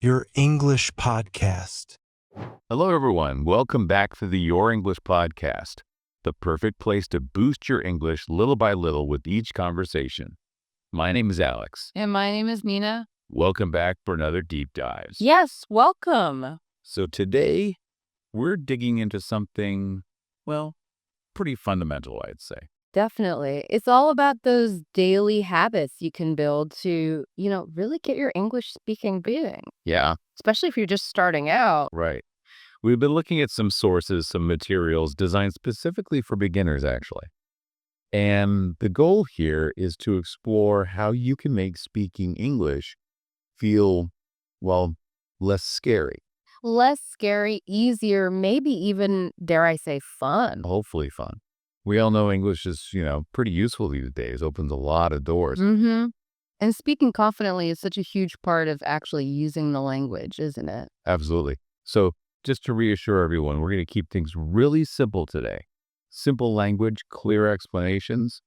Your English podcast. Hello, everyone. Welcome back to the Your English podcast, the perfect place to boost your English little by little with each conversation. My name is Alex. And my name is Nina. Welcome back for another Deep Dives. Yes, welcome. So today, we're digging into something, pretty fundamental, I'd say. Definitely. It's all about those daily habits you can build to, really get your English speaking being, Yeah, especially if you're just starting out. right. We've been looking at some sources, some materials designed specifically for beginners, actually. And the goal here is to explore how you can make speaking English feel, less scary, Less scary, easier, maybe even, dare I say, fun. hopefully fun. We all know English is, pretty useful these days, opens a lot of doors. Mm-hmm. And speaking confidently is such a huge part of actually using the language, isn't it? Absolutely. So just to reassure everyone, we're going to keep things really simple today. Simple language, clear explanations,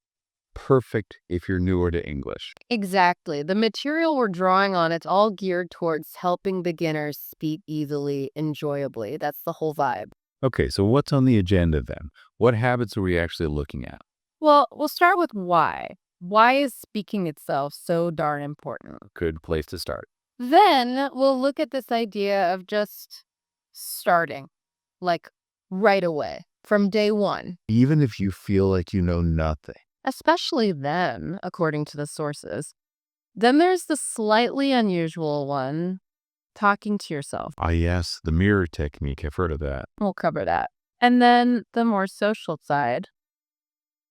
perfect if you're newer to English. Exactly. The material we're drawing on, it's all geared towards helping beginners speak easily, enjoyably. That's the whole vibe. Okay, so what's on the agenda then? What habits are we actually looking at? Well, we'll start with why. Why is speaking itself so darn important? Good place to start. Then we'll look at this idea of just starting, like right away, from day one, Even if you feel like you know nothing. especially then, according to the sources. Then there's the slightly unusual one, talking to yourself. Ah, yes, the mirror technique. I've heard of that. We'll cover that. And then the more social side,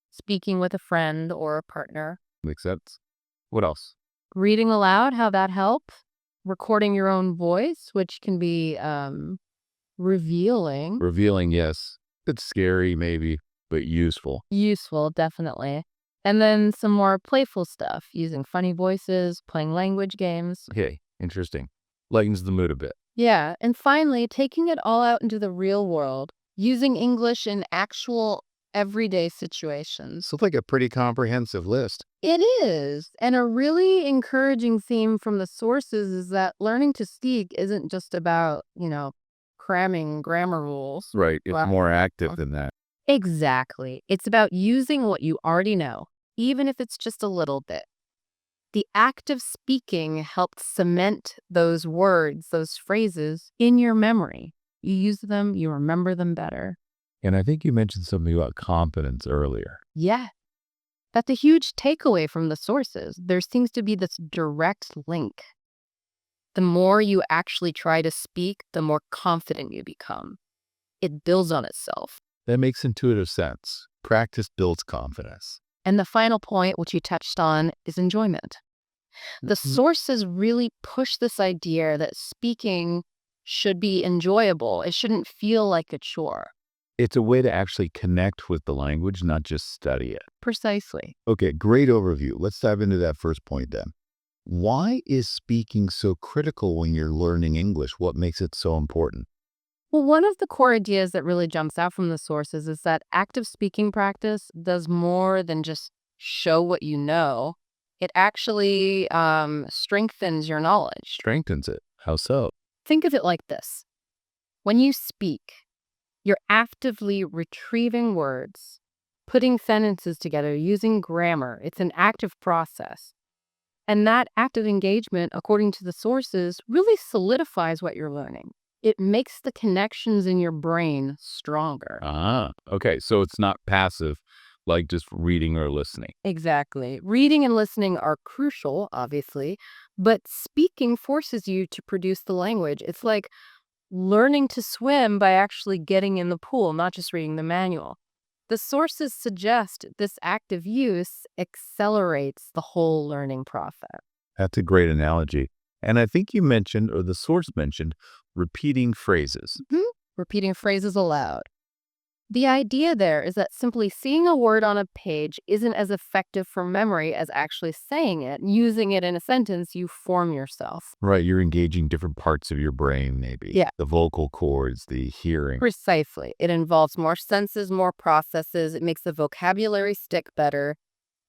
speaking with a friend or a partner, Makes sense. What else? reading aloud, how that helps, recording your own voice, which can be revealing, Revealing, yes. It's scary, maybe, but useful. useful, definitely. And then some more playful stuff, using funny voices, playing language games. Okay, interesting. Lightens the mood a bit. Yeah. And finally, taking it all out into the real world, using English in actual everyday situations. Sounds like a pretty comprehensive list. It is. And a really encouraging theme from the sources is that learning to speak isn't just about, cramming grammar rules. Right, it's Wow. more active than that. Exactly. It's about using what you already know, even if it's just a little bit. The act of speaking helps cement those words, those phrases in your memory. You use them, you remember them better. And I think you mentioned something about confidence earlier. Yeah. That's a huge takeaway from the sources. There seems to be this direct link. The more you actually try to speak, the more confident you become. It builds on itself. That makes intuitive sense. Practice builds confidence. And the final point, which you touched on, is enjoyment. The sources really push this idea that speaking should be enjoyable. It shouldn't feel like a chore. It's a way to actually connect with the language, not just study it. Precisely. Okay, great overview. Let's dive into that first point then. Why is speaking so critical when you're learning English? What makes it so important? Well, one of the core ideas that really jumps out from the sources is that active speaking practice does more than just show what you know. It actually strengthens your knowledge. Strengthens it. How so? Think of it like this. When you speak, you're actively retrieving words, putting sentences together, using grammar. It's an active process. And that active engagement, according to the sources, really solidifies what you're learning. It makes the connections in your brain stronger. Ah, okay. So it's not passive, like just reading or listening. Exactly. Reading and listening are crucial, obviously, but speaking forces you to produce the language. It's like learning to swim by actually getting in the pool, not just reading the manual. The sources suggest this active use accelerates the whole learning process. That's a great analogy. And I think you mentioned, or the source mentioned, repeating phrases. Repeating phrases aloud. The idea there is that simply seeing a word on a page isn't as effective for memory as actually saying it. Using it in a sentence, you form yourself. Right, you're engaging different parts of your brain, maybe. Yeah. The vocal cords, the hearing. Precisely. It involves more senses, more processes. It makes the vocabulary stick better.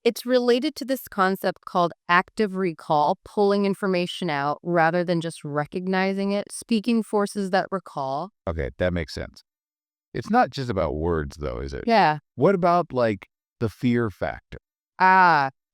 It's related to this concept called active recall, pulling information out rather than just recognizing it. Speaking forces that recall. Okay, that makes sense. It's not just about words, though, is it? Yeah. What about, like, the fear factor?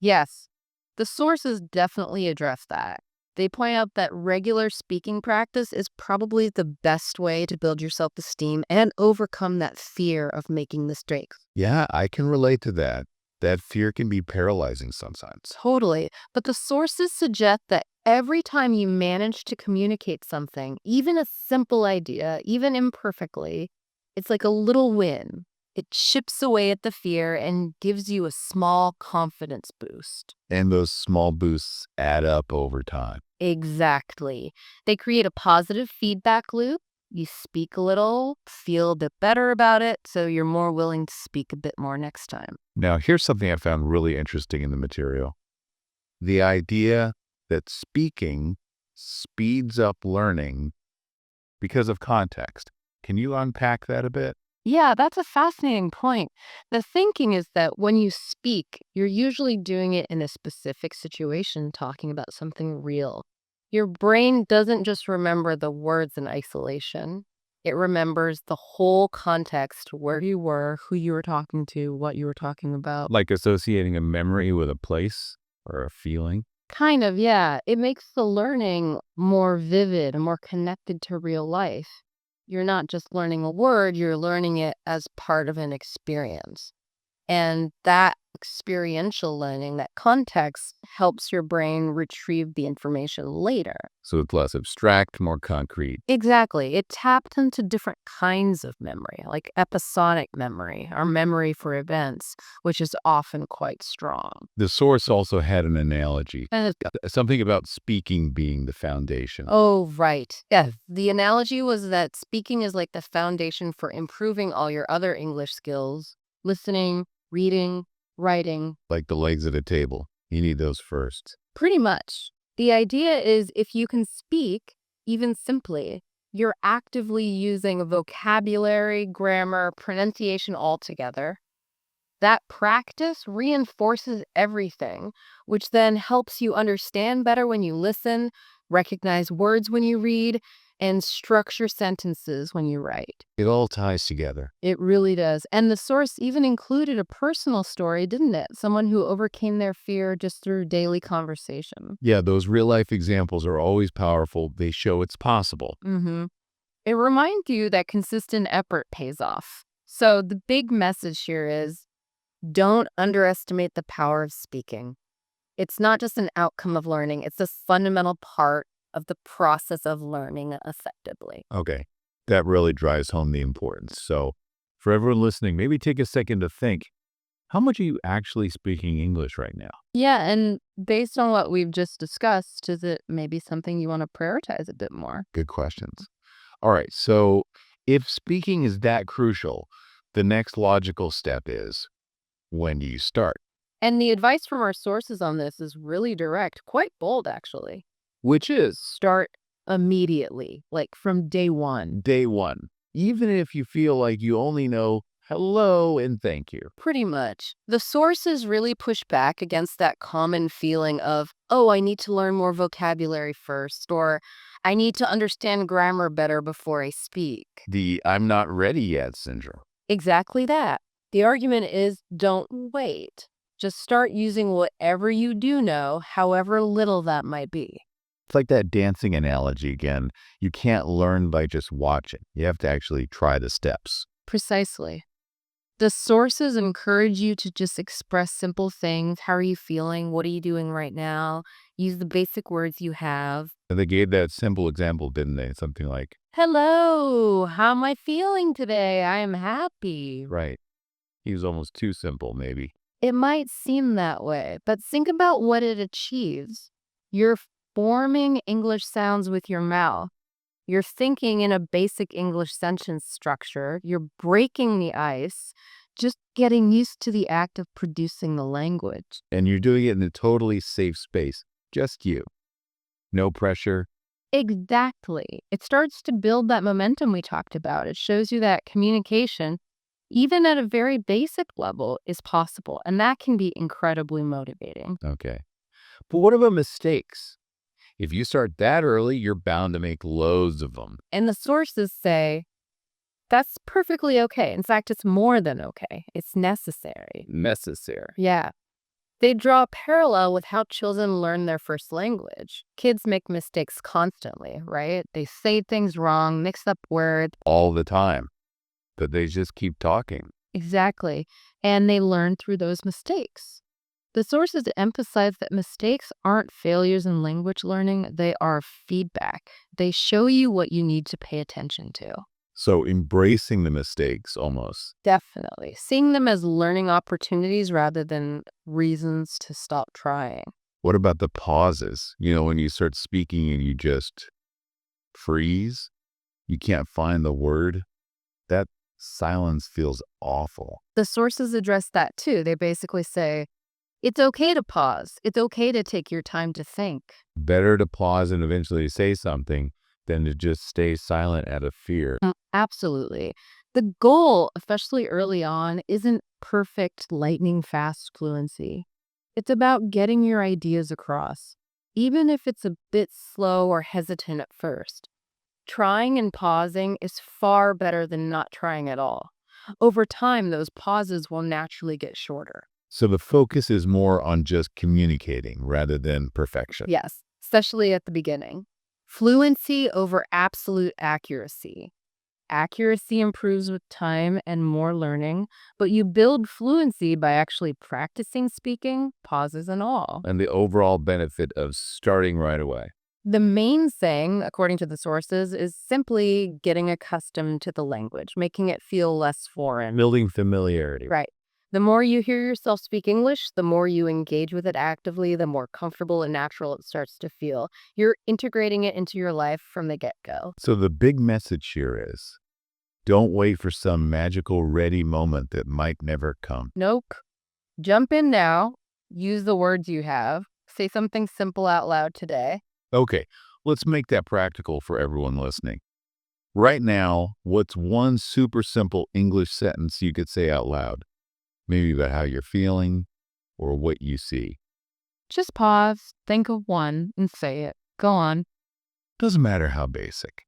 Yes. The sources definitely address that. They point out that regular speaking practice is probably the best way to build your self-esteem and overcome that fear of making mistakes. Yeah, I can relate to that. That fear can be paralyzing sometimes. Totally. But the sources suggest that every time you manage to communicate something, even a simple idea, even imperfectly, it's like a little win. It chips away at the fear and gives you a small confidence boost. And those small boosts add up over time. Exactly. They create a positive feedback loop. You speak a little, feel a bit better about it, so you're more willing to speak a bit more next time. Now, here's something I found really interesting in the material. The idea that speaking speeds up learning because of context. Can you unpack that a bit? Yeah, that's a fascinating point. The thinking is that when you speak, you're usually doing it in a specific situation, talking about something real. Your brain doesn't just remember the words in isolation, it remembers the whole context, where you were, who you were talking to, what you were talking about. Like associating a memory with a place or a feeling? Kind of, yeah. It makes the learning more vivid and more connected to real life. You're not just learning a word, you're learning it as part of an experience. And that experiential learning, that context, helps your brain retrieve the information later. So it's less abstract, more concrete. Exactly. It tapped into different kinds of memory, like episodic memory or memory for events, which is often quite strong. The source also had an analogy, And something about speaking being the foundation. oh, right. Yeah. The analogy was that speaking is like the foundation for improving all your other English skills: listening, reading, writing. Like the legs at a table. You need those first. Pretty much. The idea is if you can speak, even simply, you're actively using vocabulary, grammar, pronunciation all together. That practice reinforces everything, which then helps you understand better when you listen, recognize words when you read, and structure sentences when you write. It all ties together. It really does. And the source even included a personal story, didn't it? Someone who overcame their fear just through daily conversation. Yeah, those real life examples are always powerful. They show it's possible. It reminds you that consistent effort pays off. So the big message here is don't underestimate the power of speaking. It's not just an outcome of learning, it's a fundamental part of the process of learning effectively. Okay, that really drives home the importance. So, for everyone listening, maybe take a second to think, how much are you actually speaking English right now? Yeah, and based on what we've just discussed, is it maybe something you want to prioritize a bit more? Good questions. All right, so if speaking is that crucial, the next logical step is, when do you start? And the advice from our sources on this is really direct, quite bold, actually. Which is Start immediately, like from day one. day one, even if you feel like you only know hello and thank you. Pretty much. The sources really push back against that common feeling of, oh, I need to learn more vocabulary first, or I need to understand grammar better before I speak. The I'm not ready yet syndrome. Exactly that. The argument is don't wait. Just start using whatever you do know, however little that might be. It's like that dancing analogy again. You can't learn by just watching. You have to actually try the steps. Precisely. The sources encourage you to just express simple things. How are you feeling? What are you doing right now? Use the basic words you have. And they gave that simple example, didn't they? Something like, Hello, how am I feeling today? I am happy. right. He was almost too simple, maybe. It might seem that way, but think about what it achieves. You're forming English sounds with your mouth. You're thinking in a basic English sentence structure. You're breaking the ice, just getting used to the act of producing the language. And you're doing it in a totally safe space. Just you. No pressure. Exactly. It starts to build that momentum we talked about. It shows you that communication, even at a very basic level, is possible. And that can be incredibly motivating. Okay. But what about mistakes? If you start that early, you're bound to make loads of them. And the sources say that's perfectly okay. In fact, it's more than okay. It's necessary. Necessary. Yeah. They draw a parallel with how children learn their first language. Kids make mistakes constantly, right? They say things wrong, mix up words. All the time. But they just keep talking. Exactly. And they learn through those mistakes. The sources emphasize that mistakes aren't failures in language learning, they are feedback. They show you what you need to pay attention to. So embracing the mistakes almost. Definitely. Seeing them as learning opportunities rather than reasons to stop trying. What about the pauses? When you start speaking and you just freeze, you can't find the word. That silence feels awful. The sources address that too. They basically say, it's okay to pause. It's okay to take your time to think. Better to pause and eventually say something than to just stay silent out of fear. Absolutely. The goal, especially early on, isn't perfect lightning fast fluency. It's about getting your ideas across, even if it's a bit slow or hesitant at first. Trying and pausing is far better than not trying at all. Over time, those pauses will naturally get shorter. So the focus is more on just communicating rather than perfection. Yes, especially at the beginning. Fluency over absolute accuracy. Accuracy improves with time and more learning, but you build fluency by actually practicing speaking, pauses and all. And the overall benefit of starting right away. The main thing, according to the sources, is simply getting accustomed to the language, making it feel less foreign. Building familiarity. Right. The more you hear yourself speak English, the more you engage with it actively, the more comfortable and natural it starts to feel. You're integrating it into your life from the get-go. So the big message here is, don't wait for some magical ready moment that might never come. Nope. Jump in now. Use the words you have. Say something simple out loud today. Okay, let's make that practical for everyone listening. Right now, what's one super simple English sentence you could say out loud? Maybe about how you're feeling or what you see. Just pause, think of one, and say it. Go on. Doesn't matter how basic.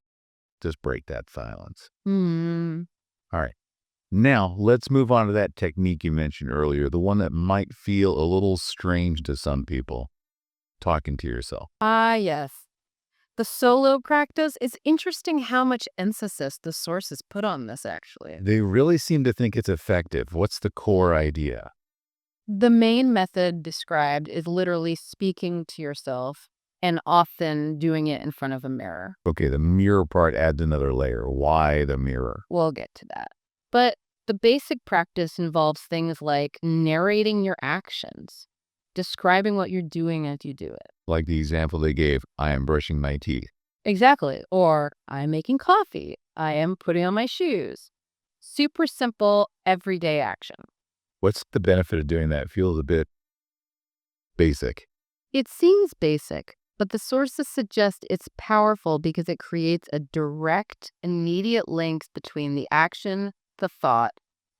Just break that silence. Hmm. All right. Now, let's move on to that technique you mentioned earlier, the one that might feel a little strange to some people. Talking to yourself. Ah, yes. The solo practice, it's interesting how much emphasis the sources put on this, actually. They really seem to think it's effective. What's the core idea? The main method described is literally speaking to yourself and often doing it in front of a mirror. Okay, the mirror part adds another layer. Why the mirror? We'll get to that. But the basic practice involves things like narrating your actions, describing what you're doing as you do it. Like the example they gave, I am brushing my teeth. Exactly. Or I'm making coffee. I am putting on my shoes. Super simple, everyday action. What's the benefit of doing that? It feels a bit basic. It seems basic, but the sources suggest it's powerful because it creates a direct, immediate link between the action, the thought,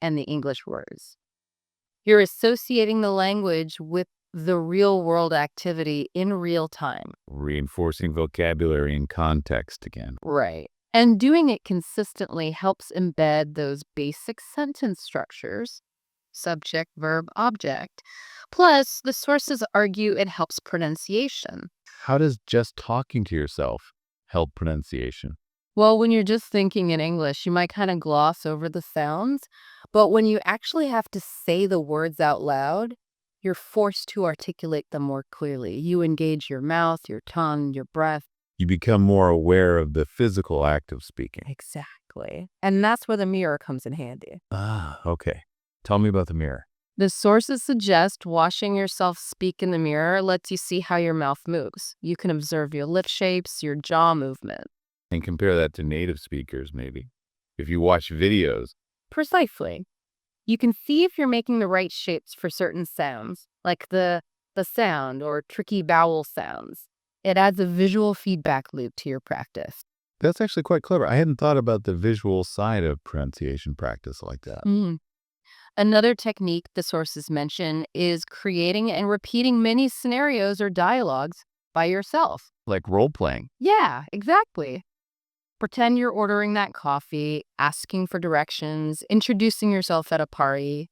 and the English words. You're associating the language with the real world activity in real time. Reinforcing vocabulary and context again. Right. And doing it consistently helps embed those basic sentence structures, subject, verb, object. Plus, the sources argue it helps pronunciation. How does just talking to yourself help pronunciation? Well, when you're just thinking in English, you might kind of gloss over the sounds, but when you actually have to say the words out loud, you're forced to articulate them more clearly. You engage your mouth, your tongue, your breath. You become more aware of the physical act of speaking. Exactly. And that's where the mirror comes in handy. Ah, okay. Tell me about the mirror. The sources suggest watching yourself speak in the mirror lets you see how your mouth moves. You can observe your lip shapes, your jaw movement. And compare that to native speakers, maybe. If you watch videos. Precisely. You can see if you're making the right shapes for certain sounds, like the sound or tricky vowel sounds. It adds a visual feedback loop to your practice. That's actually quite clever. I hadn't thought about the visual side of pronunciation practice like that. Another technique the sources mention is creating and repeating mini scenarios or dialogues by yourself. Like role playing. Yeah, exactly. Pretend you're ordering that coffee, asking for directions, introducing yourself at a party.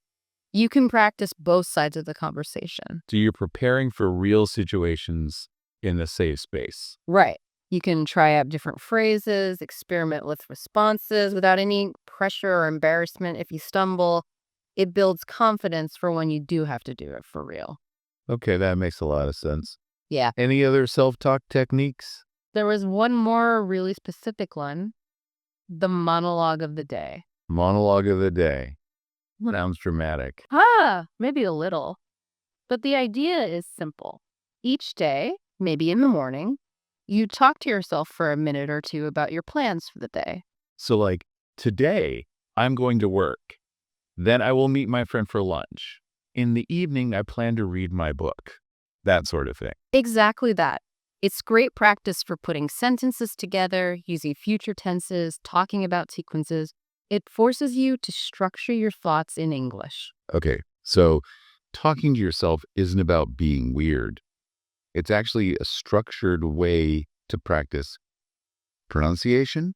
You can practice both sides of the conversation. So you're preparing for real situations in a safe space. Right. You can try out different phrases, experiment with responses without any pressure or embarrassment if you stumble. It builds confidence for when you do have to do it for real. Okay, that makes a lot of sense. Yeah. Any other self-talk techniques? There was one more really specific one, the monologue of the day. Monologue of the day. Sounds dramatic. Maybe a little. But the idea is simple. Each day, maybe in the morning, you talk to yourself for a minute or two about your plans for the day. So like, today I'm going to work. Then I will meet my friend for lunch. In the evening, I plan to read my book. That sort of thing. Exactly that. It's great practice for putting sentences together, using future tenses, talking about sequences. It forces you to structure your thoughts in English. Okay, so talking to yourself isn't about being weird. It's actually a structured way to practice pronunciation,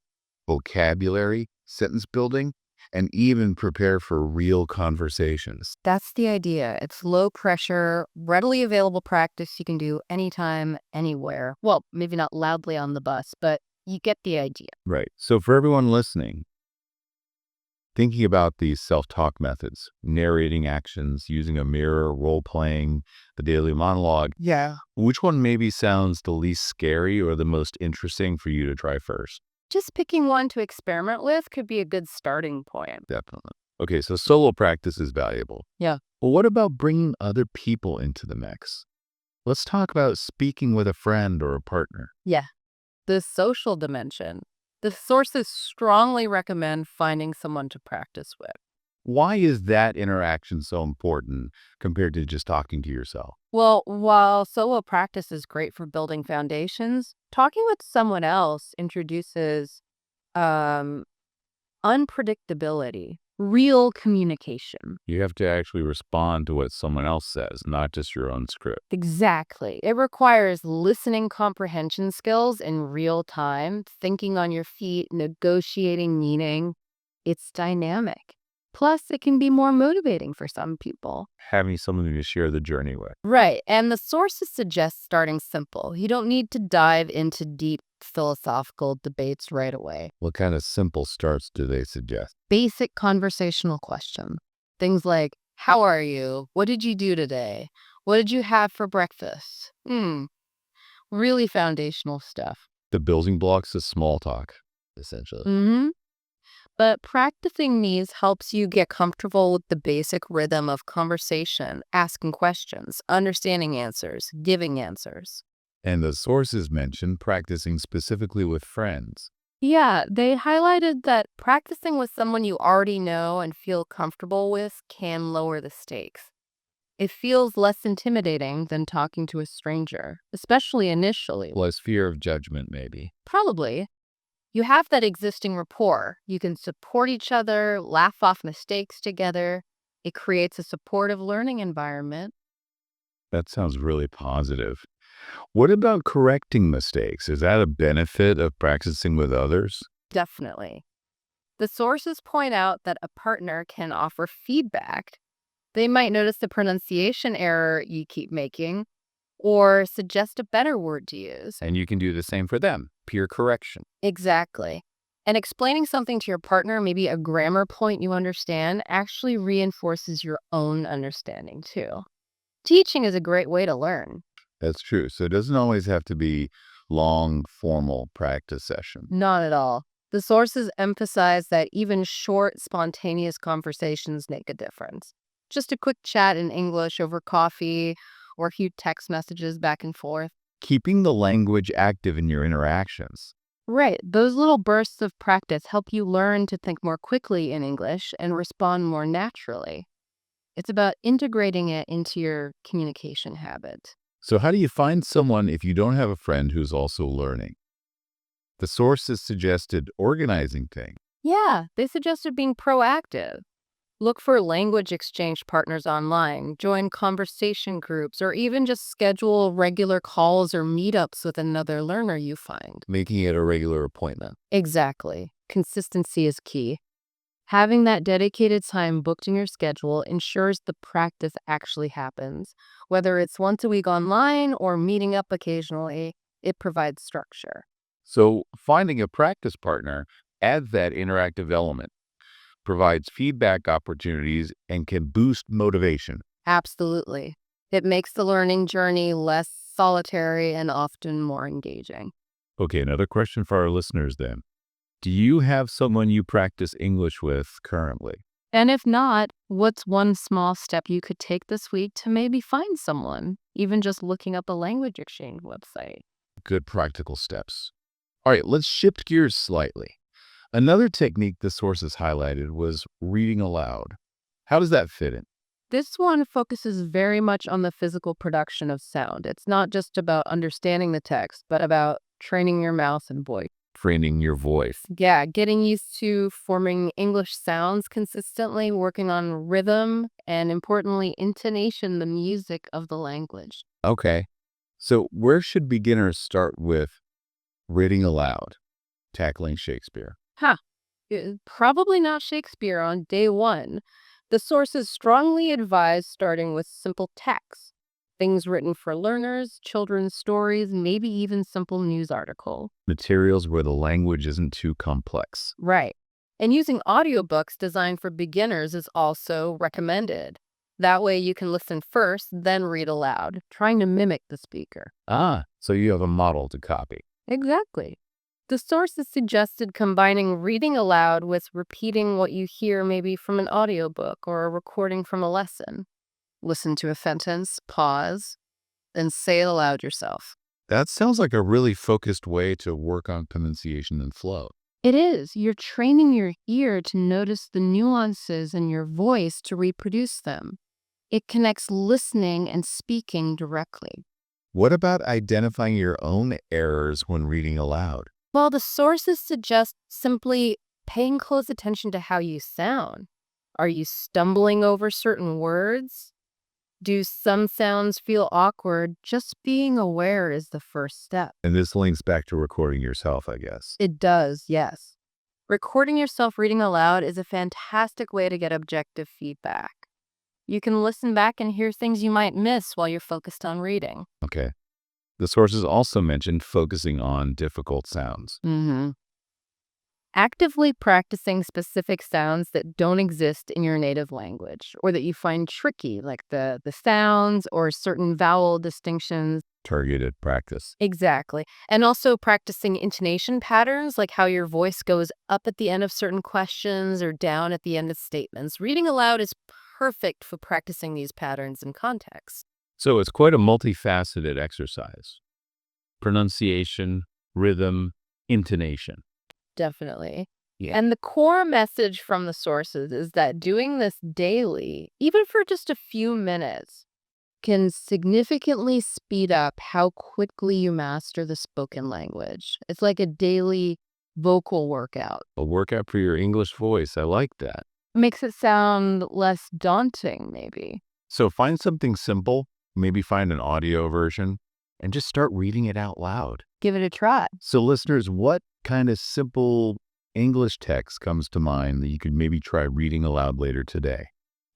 vocabulary, sentence building, and even prepare for real conversations. That's the idea. It's low pressure, readily available practice you can do anytime, anywhere. Well, maybe not loudly on the bus, but you get the idea. Right. So for everyone listening, thinking about these self-talk methods, narrating actions, using a mirror, role-playing, the daily monologue, which one maybe sounds the least scary or the most interesting for you to try first? Just picking one to experiment with could be a good starting point. Definitely. Okay, so solo practice is valuable. Yeah. Well, what about bringing other people into the mix? Let's talk about speaking with a friend or a partner. Yeah. The social dimension. The sources strongly recommend finding someone to practice with. Why is that interaction so important compared to just talking to yourself? Well, while solo practice is great for building foundations, talking with someone else introduces um, unpredictability, real communication. You have to actually respond to what someone else says, not just your own script. Exactly. It requires listening comprehension skills in real time, thinking on your feet, negotiating meaning. It's dynamic. Plus, it can be more motivating for some people. Having someone to share the journey with. Right. And the sources suggest starting simple. You don't need to dive into deep philosophical debates right away. What kind of simple starts do they suggest? Basic conversational questions. Things like, how are you? What did you do today? What did you have for breakfast? Really foundational stuff. The building blocks of small talk, essentially. Mm-hmm. But practicing these helps you get comfortable with the basic rhythm of conversation, asking questions, understanding answers, giving answers. And the sources mention practicing specifically with friends. Yeah, they highlighted that practicing with someone you already know and feel comfortable with can lower the stakes. It feels less intimidating than talking to a stranger, especially initially. Less fear of judgment, maybe. Probably. You have that existing rapport. You can support each other, laugh off mistakes together. It creates a supportive learning environment. That sounds really positive. What about correcting mistakes? Is that a benefit of practicing with others? Definitely. The sources point out that a partner can offer feedback. They might notice the pronunciation error you keep making or suggest a better word to use. And you can do the same for them. Peer correction. Exactly. And explaining something to your partner, maybe a grammar point you understand, actually reinforces your own understanding too. Teaching is a great way to learn. That's true. So it doesn't always have to be long, formal practice session. Not at all. The sources emphasize that even short, spontaneous conversations make a difference. Just a quick chat in English over coffee or a few text messages back and forth. Keeping the language active in your interactions. Right. Those little bursts of practice help you learn to think more quickly in English and respond more naturally. It's about integrating it into your communication habit. So how do you find someone if you don't have a friend who's also learning? The sources suggested organizing things. Yeah, they suggested being proactive. Look for language exchange partners online, join conversation groups, or even just schedule regular calls or meetups with another learner you find. Making it a regular appointment. Exactly. Consistency is key. Having that dedicated time booked in your schedule ensures the practice actually happens. Whether it's once a week online or meeting up occasionally, it provides structure. So finding a practice partner adds that interactive element, provides feedback opportunities, and can boost motivation. Absolutely. It makes the learning journey less solitary and often more engaging. Okay, another question for our listeners then. Do you have someone you practice English with currently? And if not, what's one small step you could take this week to maybe find someone, even just looking up a language exchange website? Good practical steps. All right, let's shift gears slightly. Another technique the sources highlighted was reading aloud. How does that fit in? This one focuses very much on the physical production of sound. It's not just about understanding the text, but about training your mouth and voice. Training your voice. Yeah, getting used to forming English sounds consistently, working on rhythm, and importantly, intonation, the music of the language. Okay. So where should beginners start with reading aloud, tackling Shakespeare? Probably not Shakespeare on day one. The sources strongly advise starting with simple text, things written for learners, children's stories, maybe even simple news article. Materials where the language isn't too complex. Right. And using audiobooks designed for beginners is also recommended. That way you can listen first, then read aloud, trying to mimic the speaker. So you have a model to copy. Exactly. The sources suggested combining reading aloud with repeating what you hear maybe from an audiobook or a recording from a lesson. Listen to a sentence, pause, then say it aloud yourself. That sounds like a really focused way to work on pronunciation and flow. It is. You're training your ear to notice the nuances in your voice to reproduce them. It connects listening and speaking directly. What about identifying your own errors when reading aloud? Well, the sources suggest simply paying close attention to how you sound. Are you stumbling over certain words? Do some sounds feel awkward? Just being aware is the first step. And this links back to recording yourself, I guess. It does, yes. Recording yourself reading aloud is a fantastic way to get objective feedback. You can listen back and hear things you might miss while you're focused on reading. Okay. The sources also mentioned focusing on difficult sounds. Actively practicing specific sounds that don't exist in your native language or that you find tricky, like the sounds or certain vowel distinctions. Targeted practice. Exactly. And also practicing intonation patterns, like how your voice goes up at the end of certain questions or down at the end of statements. Reading aloud is perfect for practicing these patterns in context. So it's quite a multifaceted exercise. Pronunciation, rhythm, intonation. Definitely. Yeah. And the core message from the sources is that doing this daily, even for just a few minutes, can significantly speed up how quickly you master the spoken language. It's like a daily vocal workout. A workout for your English voice. I like that. Makes it sound less daunting, maybe. So find something simple, maybe find an audio version, and just start reading it out loud. Give it a try. So listeners, what kind of simple English text comes to mind that you could maybe try reading aloud later today?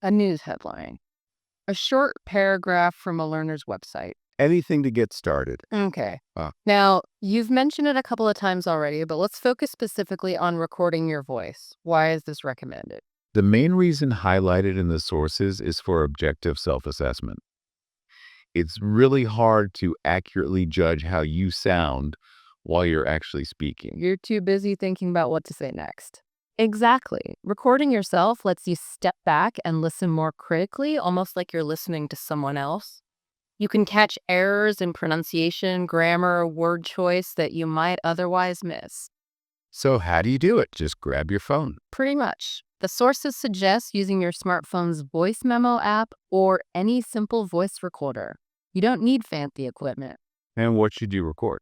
A news headline. A short paragraph from a learner's website. Anything to get started. Okay. Ah. Now, you've mentioned it a couple of times already, but let's focus specifically on recording your voice. Why is this recommended? The main reason highlighted in the sources is for objective self-assessment. It's really hard to accurately judge how you sound while you're actually speaking. You're too busy thinking about what to say next. Exactly. Recording yourself lets you step back and listen more critically, almost like you're listening to someone else. You can catch errors in pronunciation, grammar, word choice that you might otherwise miss. So how do you do it? Just grab your phone. Pretty much. The sources suggest using your smartphone's voice memo app or any simple voice recorder. You don't need fancy equipment. And what should you record?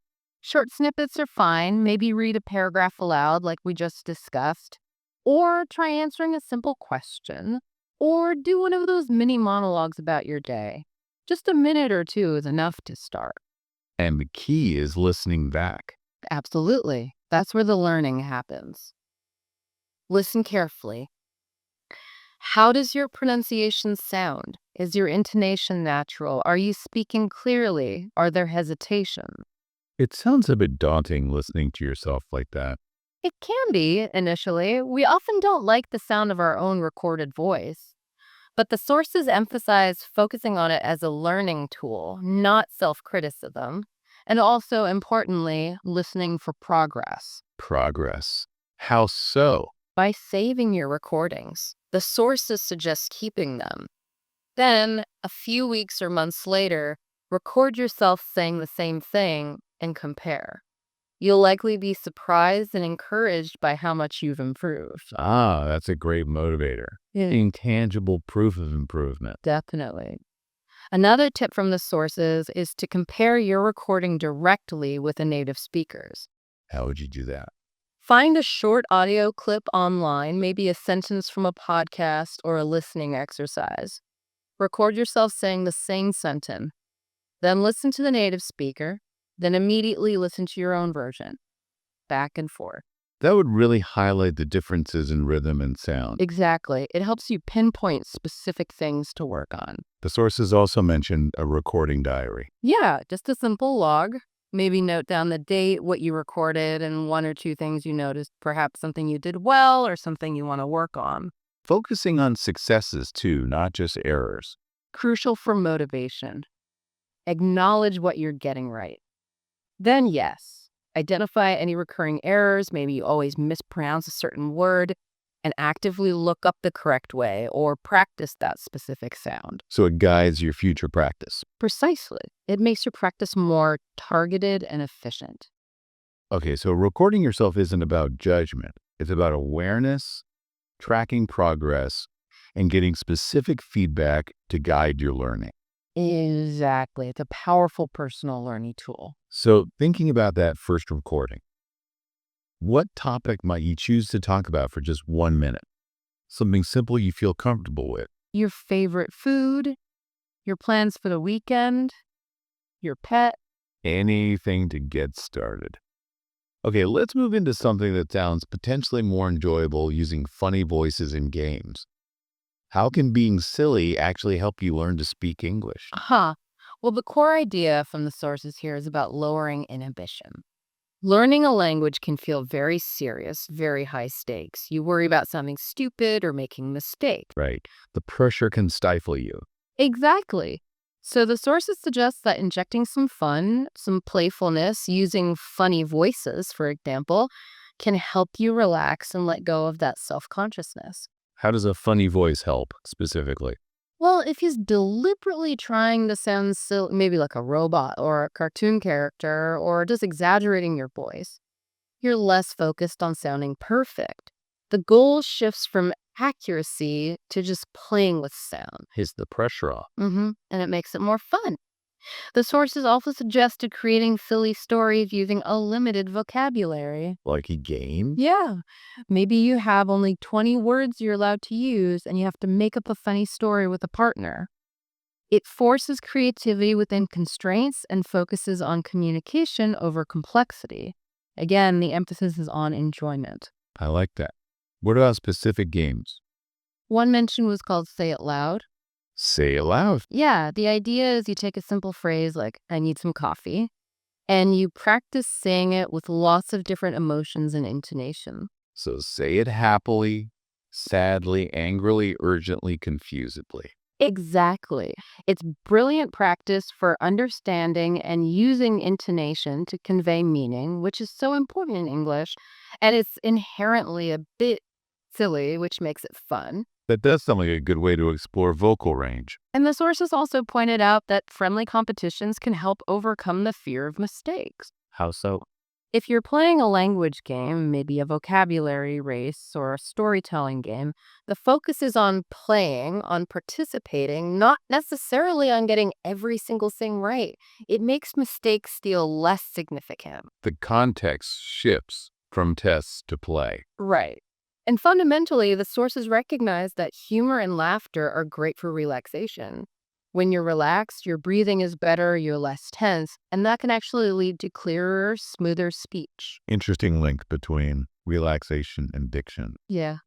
Short snippets are fine. Maybe read a paragraph aloud, like we just discussed, or try answering a simple question, or do one of those mini monologues about your day. Just a minute or two is enough to start. And the key is listening back. Absolutely. That's where the learning happens. Listen carefully. How does your pronunciation sound? Is your intonation natural? Are you speaking clearly? Are there hesitations? It sounds a bit daunting listening to yourself like that. It can be initially. We often don't like the sound of our own recorded voice, but the sources emphasize focusing on it as a learning tool, not self criticism, and also, importantly, listening for progress. Progress. How so? By saving your recordings, the sources suggest keeping them. Then, a few weeks or months later, record yourself saying the same thing and compare. You'll likely be surprised and encouraged by how much you've improved. Ah, that's a great motivator. Intangible proof of improvement. Definitely. Another tip from the sources is to compare your recording directly with a native speaker's. How would you do that? Find a short audio clip online, maybe a sentence from a podcast or a listening exercise. Record yourself saying the same sentence. Then listen to the native speaker. Then immediately listen to your own version. Back and forth. That would really highlight the differences in rhythm and sound. Exactly. It helps you pinpoint specific things to work on. The sources also mentioned a recording diary. Yeah, just a simple log. Maybe note down the date, what you recorded, and one or two things you noticed, perhaps something you did well or something you want to work on. Focusing on successes too, not just errors. Crucial for motivation. Acknowledge what you're getting right. Then, yes, identify any recurring errors. Maybe you always mispronounce a certain word, and actively look up the correct way or practice that specific sound. So it guides your future practice. Precisely. It makes your practice more targeted and efficient. Okay, so recording yourself isn't about judgment. It's about awareness, tracking progress, and getting specific feedback to guide your learning. Exactly. It's a powerful personal learning tool. So thinking about that first recording, what topic might you choose to talk about for just 1 minute? Something simple you feel comfortable with. Your favorite food, your plans for the weekend, your pet. Anything to get started. Okay, let's move into something that sounds potentially more enjoyable using funny voices in games. How can being silly actually help you learn to speak English? Well, the core idea from the sources here is about lowering inhibition. Learning a language can feel very serious, very high stakes. You worry about sounding stupid or making mistakes. Right. The pressure can stifle you. Exactly. So the sources suggest that injecting some fun, some playfulness, using funny voices, for example, can help you relax and let go of that self-consciousness. How does a funny voice help specifically? Well, if he's deliberately trying to sound silly, maybe like a robot or a cartoon character, or just exaggerating your voice, you're less focused on sounding perfect. The goal shifts from accuracy to just playing with sound. Is the pressure off? And it makes it more fun. The sources also suggested creating silly stories using a limited vocabulary. Like a game? Yeah. Maybe you have only 20 words you're allowed to use and you have to make up a funny story with a partner. It forces creativity within constraints and focuses on communication over complexity. Again, the emphasis is on enjoyment. I like that. What about specific games? One mention was called Say It Loud. Say it loud. Yeah, the idea is you take a simple phrase like, I need some coffee, and you practice saying it with lots of different emotions and intonation. So say it happily, sadly, angrily, urgently, confusedly. Exactly. It's brilliant practice for understanding and using intonation to convey meaning, which is so important in English, and it's inherently a bit silly, which makes it fun. That does sound like a good way to explore vocal range. And the sources also pointed out that friendly competitions can help overcome the fear of mistakes. How so? If you're playing a language game, maybe a vocabulary race or a storytelling game, the focus is on playing, on participating, not necessarily on getting every single thing right. It makes mistakes feel less significant. The context shifts from tests to play. Right. And fundamentally, the sources recognize that humor and laughter are great for relaxation. When you're relaxed, your breathing is better, you're less tense, and that can actually lead to clearer, smoother speech. Interesting link between relaxation and diction. Yeah.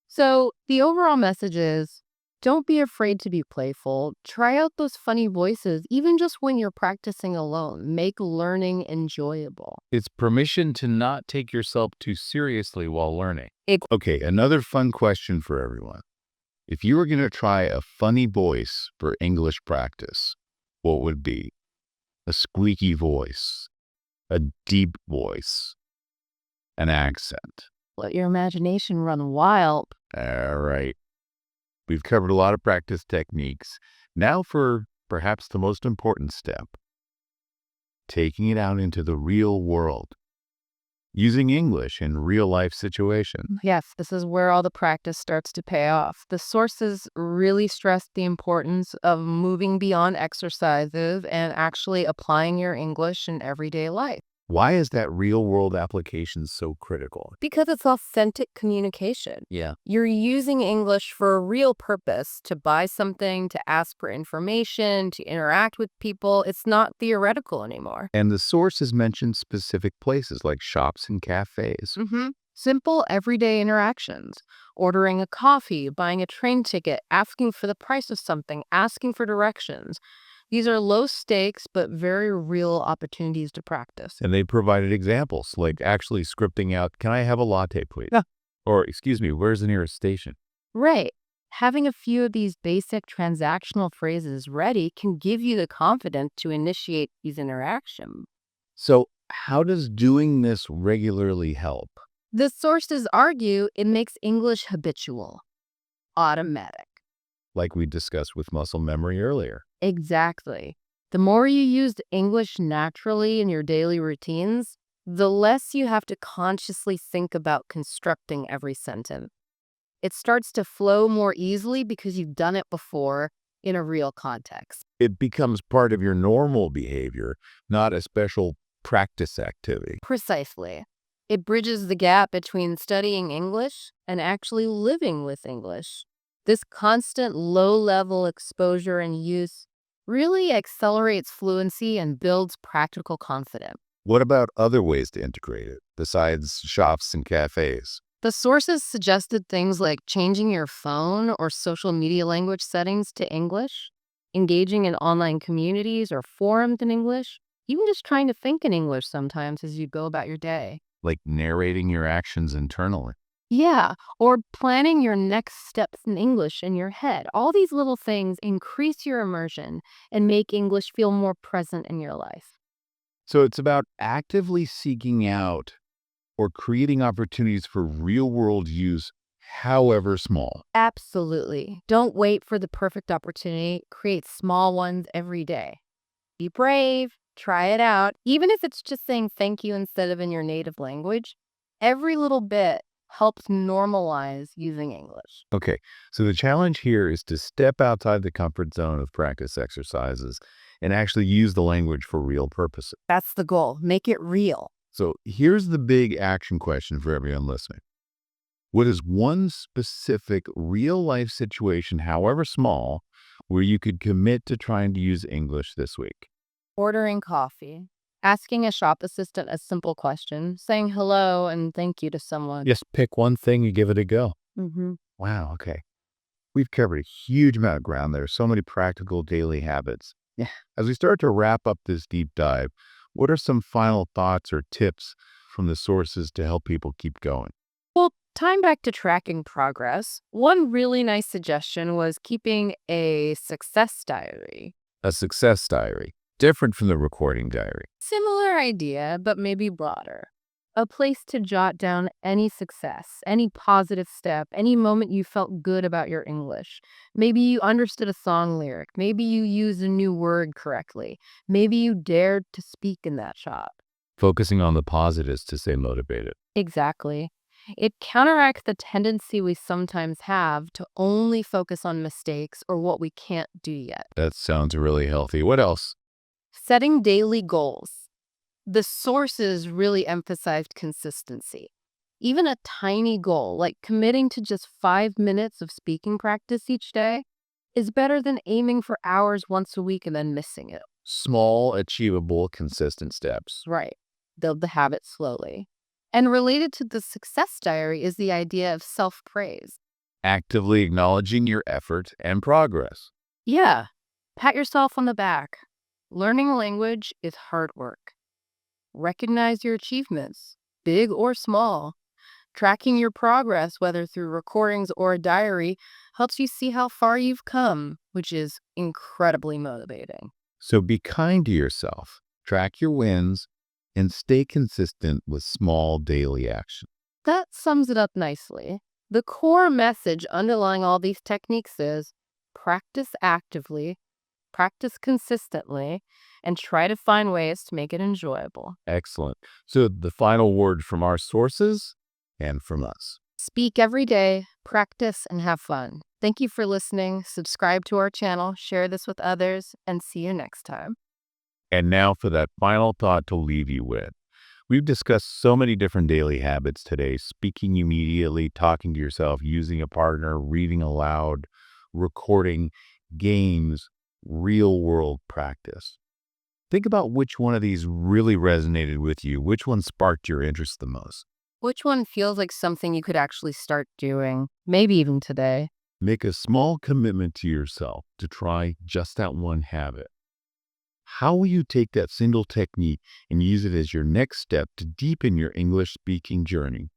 So the overall message is don't be afraid to be playful. Try out those funny voices, even just when you're practicing alone. Make learning enjoyable. It's permission to not take yourself too seriously while learning. Ex- Okay, another fun question for everyone. If you were going to try a funny voice for English practice, what would it be? A squeaky voice, a deep voice, an accent. Let your imagination run wild. All right. We've covered a lot of practice techniques. Now for perhaps the most important step, taking it out into the real world, using English in real life situations. Yes, this is where all the practice starts to pay off. The sources really stress the importance of moving beyond exercises and actually applying your English in everyday life. Why is that real world application so critical? Because it's authentic communication. Yeah. You're using English for a real purpose to buy something, to ask for information, to interact with people. It's not theoretical anymore. And the sources mention specific places like shops and cafes. Simple everyday interactions. Ordering a coffee, buying a train ticket, asking for the price of something, asking for directions. These are low stakes but very real opportunities to practice. And they provided examples like actually scripting out, can I have a latte, please? Yeah. Or, excuse me, where's the nearest station? Right. Having a few of these basic transactional phrases ready can give you the confidence to initiate these interactions. So, how does doing this regularly help? The sources argue it makes English habitual, automatic. Like we discussed with muscle memory earlier. Exactly. The more you use English naturally in your daily routines, the less you have to consciously think about constructing every sentence. It starts to flow more easily because you've done it before in a real context. It becomes part of your normal behavior, not a special practice activity. Precisely. It bridges the gap between studying English and actually living with English. This constant low-level exposure and use really accelerates fluency and builds practical confidence. What about other ways to integrate it besides shops and cafes? The sources suggested things like changing your phone or social media language settings to English, engaging in online communities or forums in English, even just trying to think in English sometimes as you go about your day. Like narrating your actions internally. Yeah, or planning your next steps in English in your head. All these little things increase your immersion and make English feel more present in your life. So it's about actively seeking out or creating opportunities for real world use, however small. Absolutely. Don't wait for the perfect opportunity. Create small ones every day. Be brave. Try it out. Even if it's just saying thank you instead of in your native language, every little bit helps normalize using English. Okay, so the challenge here is to step outside the comfort zone of practice exercises and actually use the language for real purposes. That's the goal. Make it real. So here's the big action question for everyone listening. What is one specific real life situation, however small, where you could commit to trying to use English this week? Ordering coffee. Asking a shop assistant a simple question. Saying hello and thank you to someone. Just pick one thing and give it a go. Mm-hmm. Wow, okay. We've covered a huge amount of ground there. So many practical daily habits. Yeah. As we start to wrap up this deep dive, what are some final thoughts or tips from the sources to help people keep going? Well, time back to tracking progress. One really nice suggestion was keeping a success diary. A success diary, different from the recording diary. Similar idea, but maybe broader. A place to jot down any success, any positive step, any moment you felt good about your English. Maybe you understood a song lyric. Maybe you used a new word correctly. Maybe you dared to speak in that shop. Focusing on the positives to stay motivated. Exactly. It counteracts the tendency we sometimes have to only focus on mistakes or what we can't do yet. That sounds really healthy. What else? Setting daily goals. The sources really emphasized consistency. Even a tiny goal, like committing to just 5 minutes of speaking practice each day, is better than aiming for hours once a week and then missing it. Small, achievable, consistent steps. Right. Build the habit slowly. And related to the success diary is the idea of self praise. Actively acknowledging your effort and progress. Yeah. Pat yourself on the back. Learning a language is hard work. Recognize your achievements, big or small. Tracking your progress, whether through recordings or a diary, helps you see how far you've come, which is incredibly motivating. So be kind to yourself, track your wins, and stay consistent with small daily action. That sums it up nicely. The core message underlying all these techniques is practice actively, practice consistently, and try to find ways to make it enjoyable. Excellent. So the final word from our sources and from us. Speak every day, practice, and have fun. Thank you for listening. Subscribe to our channel, share this with others, and see you next time. And now for that final thought to leave you with. We've discussed so many different daily habits today: speaking immediately, talking to yourself, using a partner, reading aloud, recording, games, real world practice. Think about which one of these really resonated with you, which one sparked your interest the most. Which one feels like something you could actually start doing, maybe even today? Make a small commitment to yourself to try just that one habit. How will you take that single technique and use it as your next step to deepen your English speaking journey?